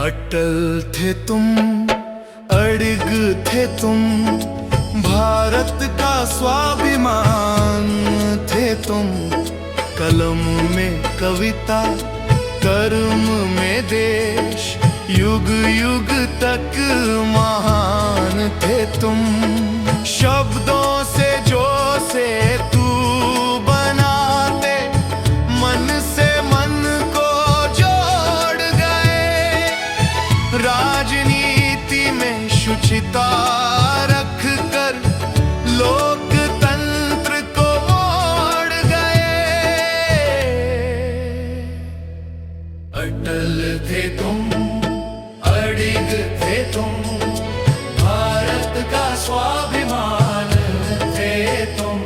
अटल थे तुम, अड़िग थे तुम, भारत का स्वाभिमान थे तुम। कलम में कविता, कर्म में देश, युग युग तक महान थे तुम। शब्दों से जो से तू बनाते, मन से मन को जोड़ गए। राजनीति में शुचिता रख कर लोकतंत्र को मोड़ गए। अटल थे तुम, अड़िग थे तुम, भारत का स्वाभिमान थे तुम।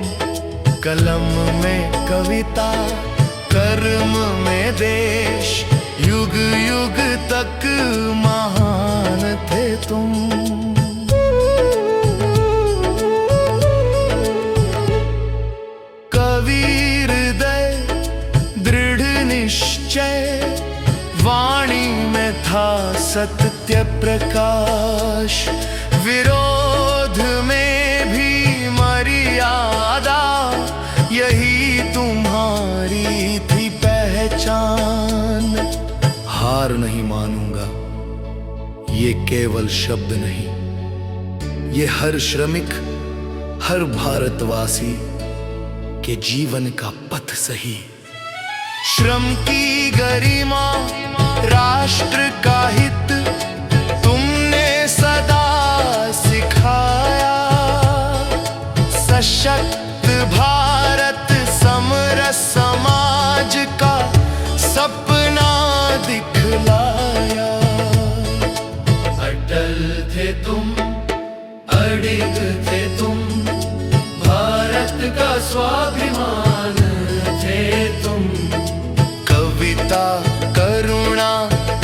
कलम में कविता, कर्म में देश, युग युग तक महान थे तुम। कवि हृदय, दृढ़ निश्चय, वाणी में था सत्य प्रकाश। विरोध में भी मर्यादा, यही तुम्हारी थी पहचान। हार नहीं मानूंगा, ये केवल शब्द नहीं, ये हर श्रमिक, हर भारतवासी के जीवन का पथ सही। श्रम की गरिमा, राष्ट्र का हित, तुमने सदा सिखाया। सशक्त भारत, समरस समाज का सपना दिखलाया। अटल थे तुम, अड़िग थे तुम, भारत का स्वाभिमान थे तुम। कविता, करुणा,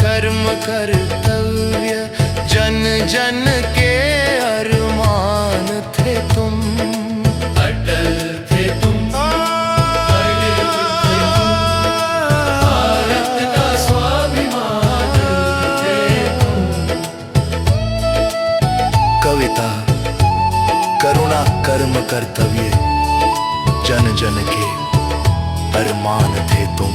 कर्म, कर्तव्य, जन जन के अरमान थे तुम। अटल थे तुम, अड़िग थे तुम, भारत का स्वाभिमान थे तुम। कविता, करुणा, कर्म, कर्तव्य, जन जन के अरमान थे तुम।